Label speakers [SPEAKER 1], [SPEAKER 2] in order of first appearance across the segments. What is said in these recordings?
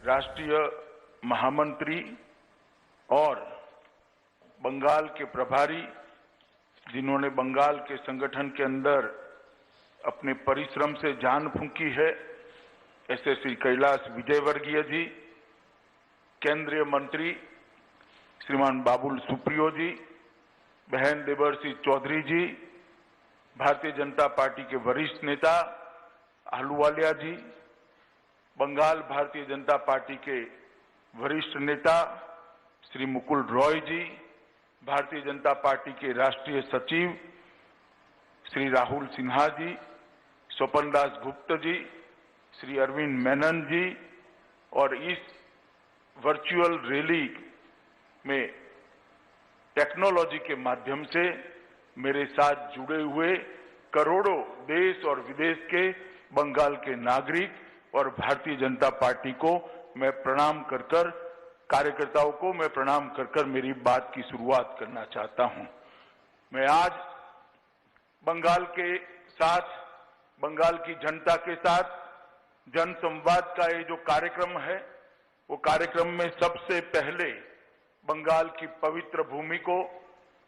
[SPEAKER 1] राष्ट्रीय महामंत्री और बंगाल के प्रभारी, जिन्होंने बंगाल के संगठन के अंदर अपने परिश्रम से जान फूंकी है, ऐसे श्री कैलाश विजयवर्गीय जी, केंद्रीय मंत्री श्रीमान बाबुल सुप्रियो जी, बहन देवर्षी चौधरी जी, भारतीय जनता पार्टी के वरिष्ठ नेता आहलूवालिया जी, बंगाल भारतीय जनता पार्टी के वरिष्ठ नेता श्री मुकुल रॉय जी, भारतीय जनता पार्टी के राष्ट्रीय सचिव श्री राहुल सिन्हा जी, स्वपन दास गुप्त जी, श्री अरविंद मेनन जी, और इस वर्चुअल रैली में टेक्नोलॉजी के माध्यम से मेरे साथ जुड़े हुए करोड़ों देश और विदेश के बंगाल के नागरिक और भारतीय जनता पार्टी को मैं प्रणाम कर कर, कार्यकर्ताओं को मैं प्रणाम कर कर मेरी बात की शुरुआत करना चाहता हूं। मैं आज बंगाल के साथ, बंगाल की जनता के साथ जनसंवाद का ये जो कार्यक्रम है, वो कार्यक्रम में सबसे पहले बंगाल की पवित्र भूमि को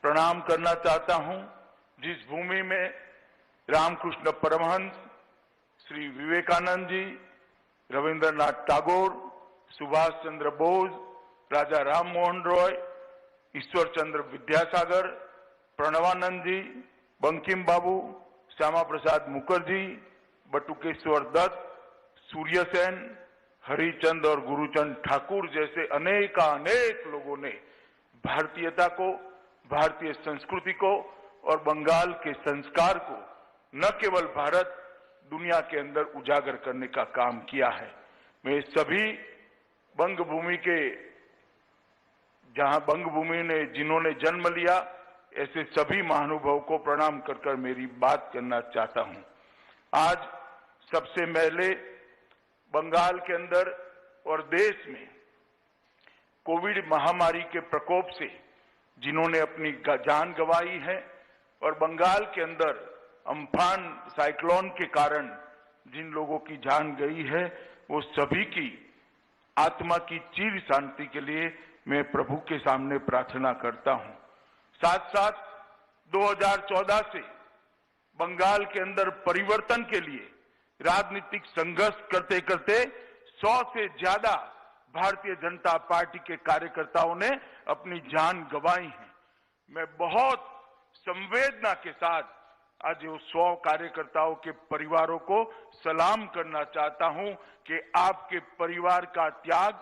[SPEAKER 1] प्रणाम करना चाहता हूं, जिस भूमि में रामकृष्ण परमहंस, श्री विवेकानंद जी, रविंद्रनाथ टैगोर, सुभाष चंद्र बोस, राजा राम मोहन रॉय, ईश्वर चंद्र विद्यासागर, प्रणवानंद जी, बंकिम बाबू, श्यामा प्रसाद मुखर्जी, बटुकेश्वर दत्त, सूर्य सेन, हरिचंद और गुरुचंद ठाकुर जैसे अनेक लोगों ने भारतीयता को, भारतीय संस्कृति को और बंगाल के संस्कार को न केवल भारत, दुनिया के अंदर उजागर करने का काम किया है। मैं सभी बंगभूमि के, जहां बंगभूमि ने जिन्होंने जन्म लिया, ऐसे सभी महानुभावों को प्रणाम कर कर मेरी बात करना चाहता हूं। आज सबसे पहले बंगाल के अंदर और देश में कोविड महामारी के प्रकोप से जिन्होंने अपनी जान गंवाई है और बंगाल के अंदर अम्फान साइक्लोन के कारण जिन लोगों की जान गई है, वो सभी की आत्मा की चिर शांति के लिए मैं प्रभु के सामने प्रार्थना करता हूं। साथ साथ 2014 से बंगाल के अंदर परिवर्तन के लिए राजनीतिक संघर्ष करते करते 100 से ज्यादा भारतीय जनता पार्टी के कार्यकर्ताओं ने अपनी जान गंवाई है। मैं बहुत संवेदना के साथ आज वो 100 कार्यकर्ताओं के परिवारों को सलाम करना चाहता हूं कि आपके परिवार का त्याग,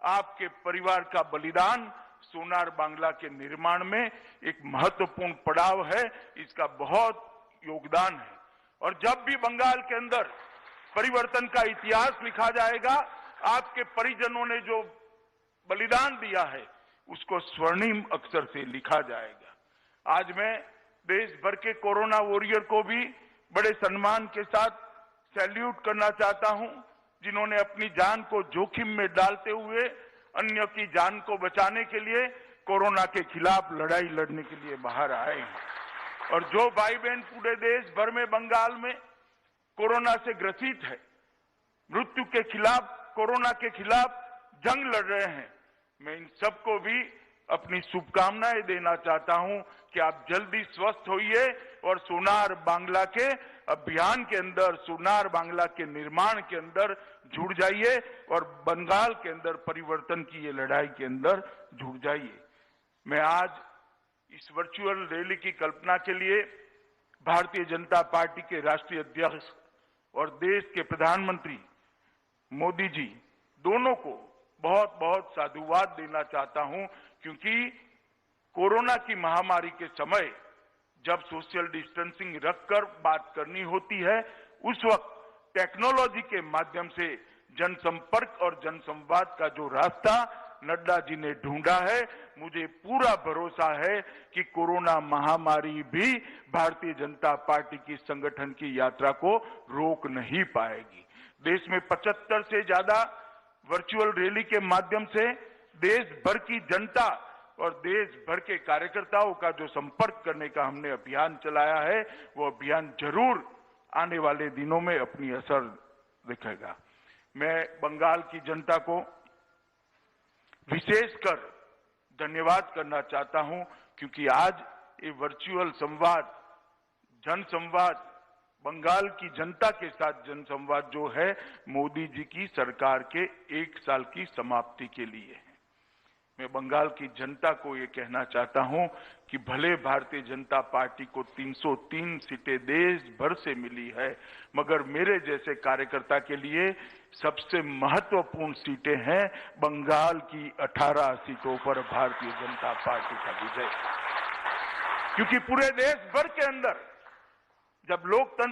[SPEAKER 1] आपके परिवार का बलिदान सोनार बांग्ला के निर्माण में एक महत्वपूर्ण पड़ाव है, इसका बहुत योगदान है। और जब भी बंगाल के अंदर परिवर्तन का इतिहास लिखा जाएगा, आपके परिजनों ने जो बलिदान दिया है उसको स्वर्णिम अक्षर से लिखा जाएगा। आज मैं देश भर के कोरोना वॉरियर को भी बड़े सम्मान के साथ सैल्यूट करना चाहता हूं, जिन्होंने अपनी जान को जोखिम में डालते हुए अन्य की जान को बचाने के लिए कोरोना के खिलाफ लड़ाई लड़ने के लिए बाहर आए हैं। और जो भाई बहन पूरे देश भर में बंगाल में कोरोना से ग्रसित है, मृत्यु के खिलाफ, कोरोना के खिलाफ जंग लड़ रहे हैं, मैं इन सबको भी अपनी शुभकामनाएं देना चाहता हूं कि आप जल्दी स्वस्थ होइए और सोनार बांग्ला के अभियान के अंदर, सोनार बांग्ला के निर्माण के अंदर जुड़ जाइए और बंगाल के अंदर परिवर्तन की ये लड़ाई के अंदर जुड़ जाइए। मैं आज इस वर्चुअल रैली की कल्पना के लिए भारतीय जनता पार्टी के राष्ट्रीय अध्यक्ष और देश के प्रधानमंत्री मोदी जी दोनों को बहुत बहुत साधुवाद देना चाहता हूं, क्योंकि कोरोना की महामारी के समय जब सोशल डिस्टेंसिंग रखकर बात करनी होती है, उस वक्त टेक्नोलॉजी के माध्यम से जनसंपर्क और जनसंवाद का जो रास्ता नड्डा जी ने ढूंढा है, मुझे पूरा भरोसा है कि कोरोना महामारी भी भारतीय जनता पार्टी की संगठन की यात्रा को रोक नहीं पाएगी। देश में 75 से ज्यादा वर्चुअल रैली के माध्यम से देश भर की जनता और देश भर के कार्यकर्ताओं का जो संपर्क करने का हमने अभियान चलाया है, वो अभियान जरूर आने वाले दिनों में अपनी असर दिखेगा। मैं बंगाल की जनता को विशेषकर धन्यवाद करना चाहता हूं, क्योंकि आज ये वर्चुअल संवाद, जनसंवाद, बंगाल की जनता के साथ जनसंवाद जो है, मोदी जी की सरकार के 1 साल की समाप्ति के लिए है। मैं बंगाल की जनता को ये कहना चाहता हूं कि भले भारतीय जनता पार्टी को 303 सीटें देश भर से मिली है, मगर मेरे जैसे कार्यकर्ता के लिए सबसे महत्वपूर्ण सीटें हैं बंगाल की 18 सीटों पर भारतीय जनता पार्टी का विजय। क्योंकि पूरे देश भर के अंदर जब लोकतंत्र